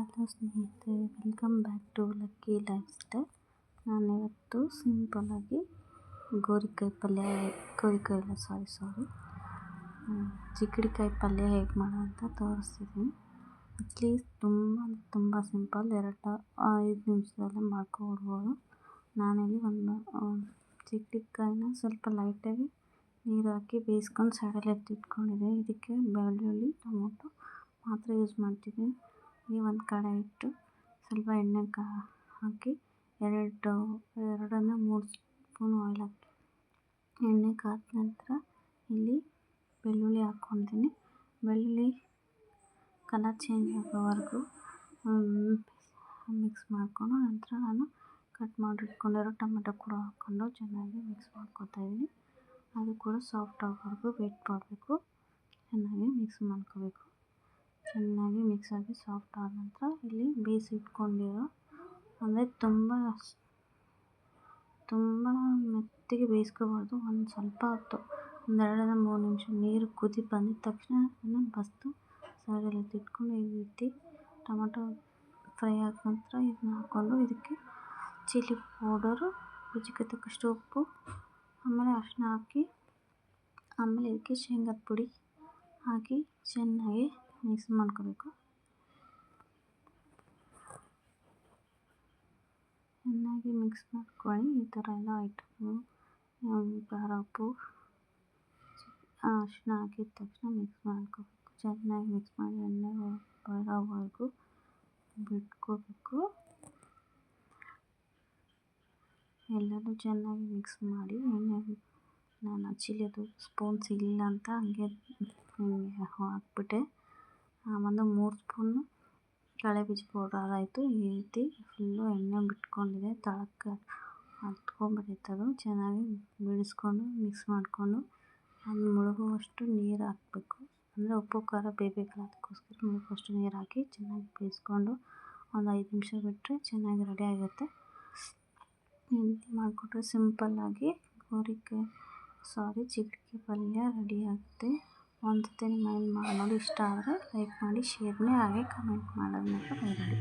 Hello ಸ್ನೇಹಿತರೆ, welcome back to lucky lifestyle. ನಾನಿವತ್ತು ಸಿಂಪಲ್ಲಾಗಿ ಚಿಕ್ಕಡಿಕಾಯಿ ಪಲ್ಯ ಹೇಗೆ ಮಾಡೋದು ಅಂತ ತೋರಿಸ್ತಿದ್ದೀನಿ. ಅಟ್ಲೀಸ್ಟ್ ತುಂಬ ಸಿಂಪಲ್, 5 ನಿಮಿಷದಲ್ಲೇ ಮಾಡ್ಕೊಬಿಡ್ಬೋದು. ನಾನಿಲ್ಲಿ ಒಂದು ಚಿಕ್ಕಡಿಕಾಯಿನ ಸ್ವಲ್ಪ ಲೈಟಾಗಿ ನೀರು ಹಾಕಿ ಬೇಯಿಸ್ಕೊಂಡು ಸೈಡಲ್ಲಿ ಎತ್ತಿಟ್ಕೊಂಡಿದ್ದೀನಿ. ಇದಕ್ಕೆ ಬೆಳ್ಳುಳ್ಳಿ, ಟೊಮೊಟೊ ಮಾತ್ರ ಯೂಸ್ ಮಾಡ್ತಿದ್ದೀನಿ. ಈ ಒಂದು ಕಡಾಯಿ ಇಟ್ಟು ಸ್ವಲ್ಪ ಎಣ್ಣೆ ಹಾಕಿ 2ರಿಂದ 3 ಸ್ಪೂನ್ ಆಯಿಲ್ ಹಾಕಿ ಎಣ್ಣೆ ಕಾದ ನಂತರ ಇಲ್ಲಿ ಬೆಳ್ಳುಳ್ಳಿ ಹಾಕ್ಕೊತೀನಿ. ಬೆಳ್ಳುಳ್ಳಿ ಕಲರ್ ಚೇಂಜ್ ಆಗೋವರೆಗೂ ಮಿಕ್ಸ್ ಮಾಡಿಕೊಂಡು ನಂತರ ನಾನು ಕಟ್ ಮಾಡಿಟ್ಕೊಂಡಿರೋ ಟೊಮೆಟೊ ಕೂಡ ಹಾಕ್ಕೊಂಡು ಚೆನ್ನಾಗಿ ಮಿಕ್ಸ್ ಮಾಡ್ಕೊತಾಯಿದ್ದೀನಿ. ಅದು ಕೂಡ ಸಾಫ್ಟ್ ಆಗೋವರೆಗೂ ವೆಯ್ಟ್ ಮಾಡಬೇಕು. ಚೆನ್ನಾಗಿ ಮಿಕ್ಸ್ ಮಾಡ್ಕೋಬೇಕು. ಚೆನ್ನಾಗಿ ಮಿಕ್ಸ್ ಆಗಿ ಸಾಫ್ಟ್ ಆದ ನಂತರ ಇಲ್ಲಿ ಬೇಯಿಸಿಟ್ಕೊಂಡಿರೋ, ಅಂದರೆ ತುಂಬ ಮೆತ್ತಗೆ ಬೇಯಿಸ್ಕೋಬಾರ್ದು. ಒಂದು ಸ್ವಲ್ಪ ಹೊತ್ತು 2ರಿಂದ 3 ನಿಮಿಷ ನೀರು ಕುದಿ ಬಂದಿದ ತಕ್ಷಣ ಅದನ್ನು ಬಸಿದು ಸೈಡಲ್ಲಿ ಎತ್ತಿಟ್ಕೊಂಡು, ಈ ರೀತಿ ಟೊಮೊಟೊ ಫ್ರೈ ಆದ ನಂತರ ಇದನ್ನ ಹಾಕ್ಕೊಂಡು ಇದಕ್ಕೆ ಚಿಲ್ಲಿ ಪೌಡರು, ರುಚಿಗೆ ತಕ್ಕಷ್ಟು ಉಪ್ಪು, ಆಮೇಲೆ ಅರಿಶಿನ ಹಾಕಿ, ಆಮೇಲೆ ಇದಕ್ಕೆ ಶೇಂಗದ ಪುಡಿ ಹಾಕಿ ಚೆನ್ನಾಗಿ ಮಿಕ್ಸ್ ಮಾಡ್ಕೋಬೇಕು. ಚೆನ್ನಾಗಿ ಮಿಕ್ಸ್ ಮಾಡ್ಕೊಳ್ಳಿ. ಈ ಥರ ಎಲ್ಲ ಐಟಮು ಖಾರ, ಉಪ್ಪು, ಅರಿಶಿನ ಹಾಕಿದ ತಕ್ಷಣ ಮಿಕ್ಸ್ ಮಾಡ್ಕೋಬೇಕು. ಚೆನ್ನಾಗಿ ಮಿಕ್ಸ್ ಮಾಡಿ ಎಣ್ಣೆ ಬರೋವರೆಗೂ ಬಿಟ್ಕೋಬೇಕು. ಎಲ್ಲನೂ ಚೆನ್ನಾಗಿ ಮಿಕ್ಸ್ ಮಾಡಿ ನಾನು ಚಿಲ್ಲಿದು ಸ್ಪೂನ್ಸ್ ಇಲ್ಲ ಅಂತ ಹಂಗೆ ಹಾಕ್ಬಿಟ್ಟೆ. ಒಂದು 3 ಸ್ಪೂನು ಕಡಲೆಬೀಜ ಪೌಡರ್ ಆಯಿತು. ಈ ರೀತಿ ಫುಲ್ಲು ಎಣ್ಣೆ ಬಿಟ್ಕೊಂಡಿದೆ, ತಳಕ್ಕೆ ಹತ್ಕೊಂಡ್ಬಿಟ್ಟಿತ್ತು. ಚೆನ್ನಾಗಿ ಬಿಡಿಸ್ಕೊಂಡು ಮಿಕ್ಸ್ ಮಾಡಿಕೊಂಡು ಅದು ಮುಳುಗುವಷ್ಟು ನೀರು ಹಾಕಬೇಕು. ಅಂದರೆ ಉಪ್ಪು ಖಾರ ಬೇಯಬೇಕಲ್ಲ, ಅದಕ್ಕೋಸ್ಕರ ಮುಳುಗುವಷ್ಟು ನೀರು ಹಾಕಿ ಚೆನ್ನಾಗಿ ಬೇಯಿಸ್ಕೊಂಡು ಒಂದು 5 ನಿಮಿಷ ಬಿಟ್ಟರೆ ಚೆನ್ನಾಗಿ ರೆಡಿ ಆಗುತ್ತೆ. ಈ ರೀತಿ ಮಾಡಿಕೊಟ್ರೆ ಸಿಂಪಲ್ಲಾಗಿ ಚಿಕ್ಕಡಿಕಾಯಿ ಪಲ್ಯ ರೆಡಿ ಆಗುತ್ತೆ. ಒಂದು ಸತಿ ನಿಮ್ಮ ಮನೇಲಿ ಮಾಡಿ ನೋಡಿ. ಇಷ್ಟ ಆದರೆ ಲೈಕ್ ಮಾಡಿ, ಶೇರ್ ಮಾಡಿ, ಹಾಗೆ ಕಮೆಂಟ್ ಮಾಡೋದು ಮಾತ್ರ ಮರಿಬೇಡಿ.